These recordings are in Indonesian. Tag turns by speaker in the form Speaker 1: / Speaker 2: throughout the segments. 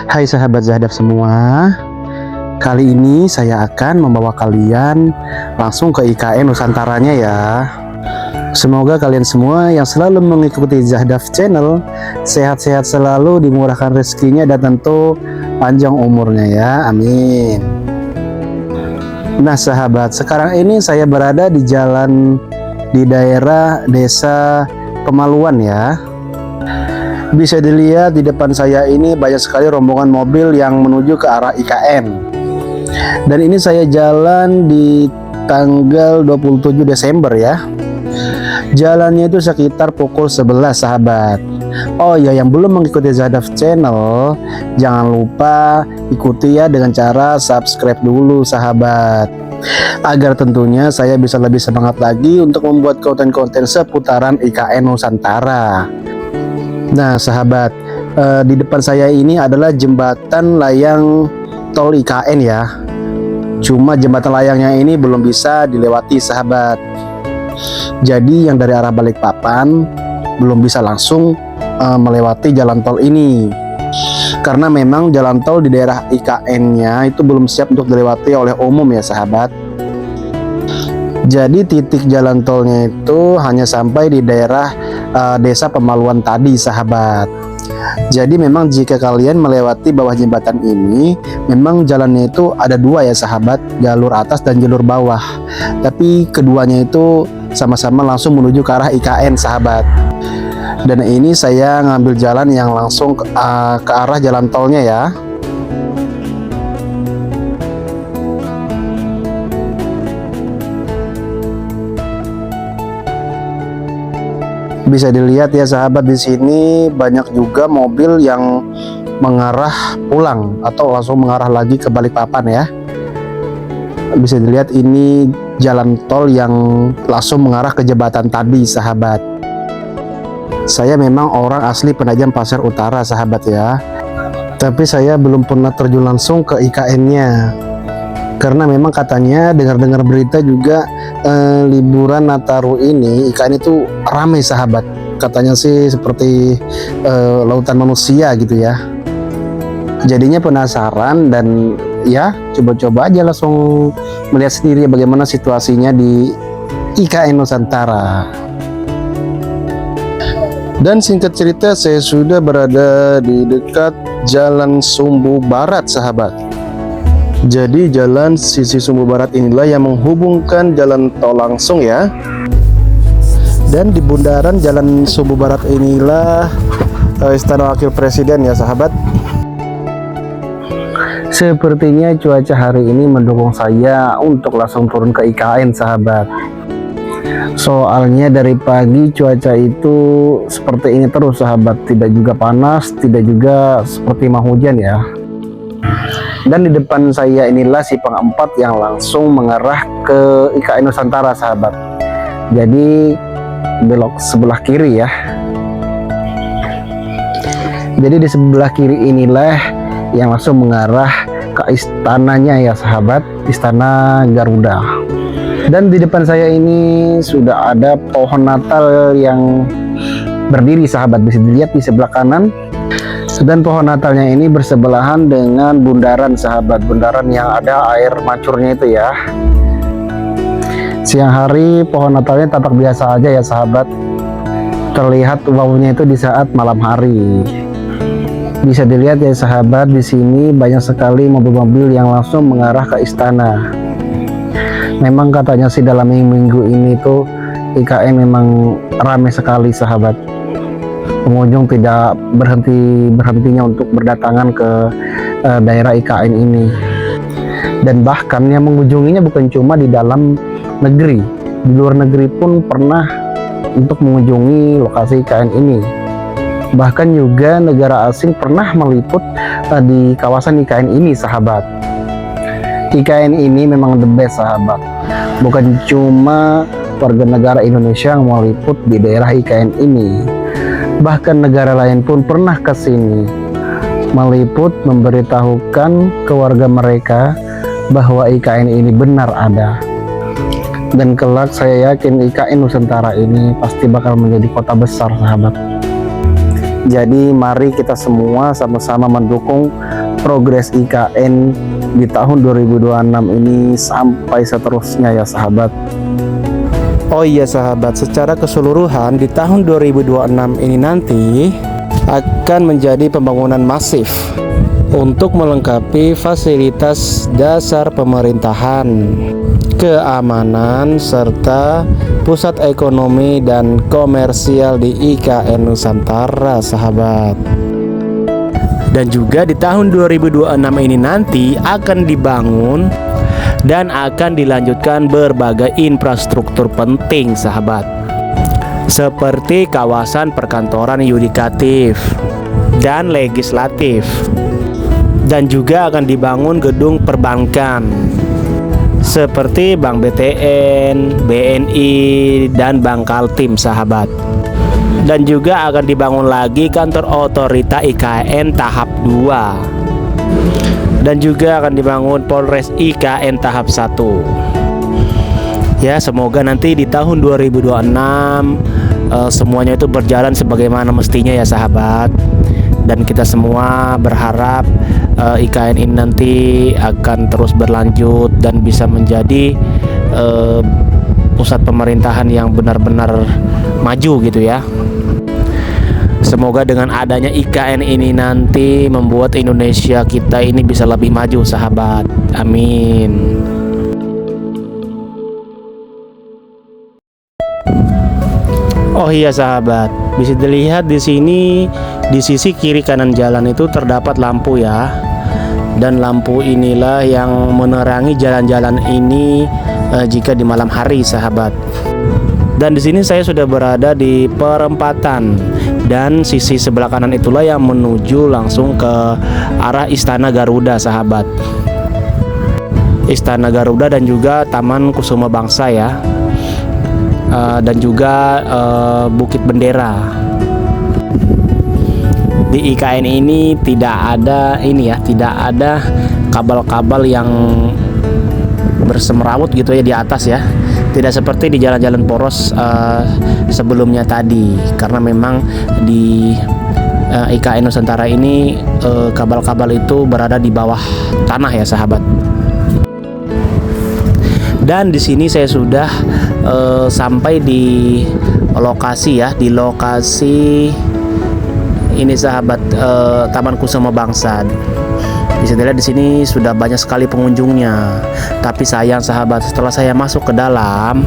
Speaker 1: Hai sahabat Zahdaf semua. Kali ini saya akan membawa kalian langsung ke IKN Nusantaranya ya. Semoga kalian semua yang selalu mengikuti Zahdaf Channel sehat-sehat selalu, dimurahkan rezekinya dan tentu panjang umurnya ya. Amin. Nah sahabat, sekarang ini saya berada di jalan di daerah Desa Pemaluan ya. Bisa dilihat di depan saya ini banyak sekali rombongan mobil yang menuju ke arah IKN. Dan ini saya jalan di tanggal 27 Desember ya. Jalannya itu sekitar pukul 11 sahabat. Oh ya, yang belum mengikuti Zahdaf Channel, jangan lupa ikuti ya dengan cara subscribe dulu sahabat, agar tentunya saya bisa lebih semangat lagi untuk membuat konten-konten seputaran IKN Nusantara. Nah sahabat, di depan saya ini adalah jembatan layang tol IKN ya. Cuma jembatan layangnya ini belum bisa dilewati sahabat. Jadi yang dari arah Balikpapan belum bisa langsung melewati jalan tol ini, karena memang jalan tol di daerah IKN-nya itu belum siap untuk dilewati oleh umum ya sahabat. Jadi titik jalan tolnya itu hanya sampai di daerah Desa Pemaluan tadi sahabat. Jadi memang jika kalian melewati bawah jembatan ini, memang jalannya itu ada dua ya sahabat, jalur atas dan jalur bawah. Tapi keduanya itu sama-sama langsung menuju ke arah IKN sahabat. Dan ini saya ngambil jalan yang langsung ke arah jalan tolnya ya. Bisa dilihat ya sahabat, di sini banyak juga mobil yang mengarah pulang atau langsung mengarah lagi ke Balikpapan ya. Bisa dilihat ini jalan tol yang langsung mengarah ke jembatan tadi sahabat. Saya memang orang asli Penajam Pasir Utara sahabat ya, tapi saya belum pernah terjun langsung ke IKN-nya, karena memang katanya dengar-dengar berita juga liburan Nataru ini IKN itu ramai sahabat. Katanya sih seperti lautan manusia gitu ya. Jadinya penasaran dan ya coba-coba aja langsung melihat sendiri bagaimana situasinya di IKN Nusantara. Dan singkat cerita, saya sudah berada di dekat Jalan Sumbu Barat sahabat. Jadi jalan sisi Sumbu Barat inilah yang menghubungkan jalan tol langsung ya. Dan di bundaran Jalan Sumbu Barat inilah Istana Wakil Presiden ya sahabat. Sepertinya cuaca hari ini mendukung saya untuk langsung turun ke IKN sahabat. Soalnya dari pagi cuaca itu seperti ini terus sahabat, tidak juga panas, tidak juga seperti mau hujan ya. Dan di depan saya inilah simpang 4 yang langsung mengarah ke IKN Nusantara sahabat. Jadi belok sebelah kiri ya. Jadi di sebelah kiri inilah yang langsung mengarah ke istananya ya sahabat, Istana Garuda. Dan di depan saya ini sudah ada pohon Natal yang berdiri sahabat, bisa dilihat di sebelah kanan. Dan pohon Natalnya ini bersebelahan dengan bundaran sahabat, bundaran yang ada air mancurnya itu ya. Siang hari pohon Natalnya tampak biasa aja ya sahabat, terlihat wawunya itu di saat malam hari. Bisa dilihat ya sahabat, di sini banyak sekali mobil-mobil yang langsung mengarah ke istana. Memang katanya sih dalam minggu ini tuh IKN memang ramai sekali sahabat. Pengunjung tidak berhentinya untuk berdatangan ke daerah IKN ini. Dan bahkan yang mengunjunginya bukan cuma di dalam negeri, di luar negeri pun pernah untuk mengunjungi lokasi IKN ini. Bahkan juga negara asing pernah meliput di kawasan IKN ini sahabat. IKN ini memang the best sahabat. Bukan cuma warga negara Indonesia yang meliput di daerah IKN ini, bahkan negara lain pun pernah ke sini meliput, memberitahukan ke warga mereka bahwa IKN ini benar ada. Dan kelak saya yakin IKN Nusantara ini pasti bakal menjadi kota besar sahabat. Jadi mari kita semua sama-sama mendukung progres IKN di tahun 2026 ini sampai seterusnya ya sahabat. Oh iya sahabat, secara keseluruhan di tahun 2026 ini nanti akan menjadi pembangunan masif untuk melengkapi fasilitas dasar pemerintahan, keamanan, serta pusat ekonomi dan komersial di IKN Nusantara sahabat. Dan juga di tahun 2026 ini nanti akan dibangun dan akan dilanjutkan berbagai infrastruktur penting sahabat, seperti kawasan perkantoran yudikatif dan legislatif, dan juga akan dibangun gedung perbankan seperti Bank BTN, BNI, dan Bank Kaltim sahabat. Dan juga akan dibangun lagi kantor otorita IKN tahap 2. Dan juga akan dibangun Polres IKN tahap 1. Ya, semoga nanti di tahun 2026 semuanya itu berjalan sebagaimana mestinya ya sahabat. Dan kita semua berharap IKN ini nanti akan terus berlanjut dan bisa menjadi pusat pemerintahan yang benar-benar maju gitu ya. Semoga dengan adanya IKN ini nanti membuat Indonesia kita ini bisa lebih maju sahabat. Amin. Oh iya sahabat, bisa dilihat di sini di sisi kiri kanan jalan itu terdapat lampu ya. Dan lampu inilah yang menerangi jalan-jalan ini jika di malam hari sahabat. Dan di sini saya sudah berada di perempatan, dan sisi sebelah kanan itulah yang menuju langsung ke arah Istana Garuda sahabat. Istana Garuda dan juga Taman Kusuma Bangsa ya. Dan juga Bukit Bendera. Di IKN ini tidak ada tidak ada kabel-kabel yang bersemerawut gitu ya di atas ya. Tidak seperti di jalan-jalan poros sebelumnya tadi, karena memang di IKN Nusantara ini kabel-kabel itu berada di bawah tanah ya sahabat. Dan di sini saya sudah sampai di lokasi ya, di lokasi ini sahabat, Taman Kusuma Bangsa. Bisa dilihat di sini sudah banyak sekali pengunjungnya. Tapi sayang sahabat, setelah saya masuk ke dalam,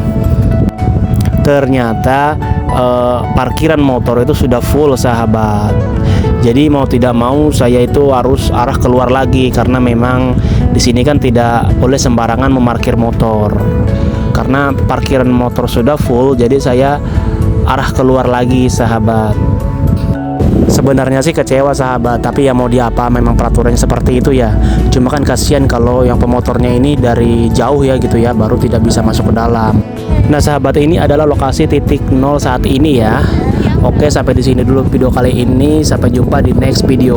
Speaker 1: ternyata parkiran motor itu sudah full sahabat. Jadi mau tidak mau saya itu harus arah keluar lagi, karena memang di sini kan tidak boleh sembarangan memarkir motor. Karena parkiran motor sudah full, jadi saya arah keluar lagi sahabat. Sebenarnya sih kecewa sahabat, tapi ya mau diapa, memang peraturannya seperti itu ya. Cuma kan kasihan kalau yang pemotornya ini dari jauh ya gitu ya, baru tidak bisa masuk ke dalam. Nah sahabat, ini adalah lokasi titik nol saat ini ya. Oke, sampai di sini dulu video kali ini. Sampai jumpa di next video.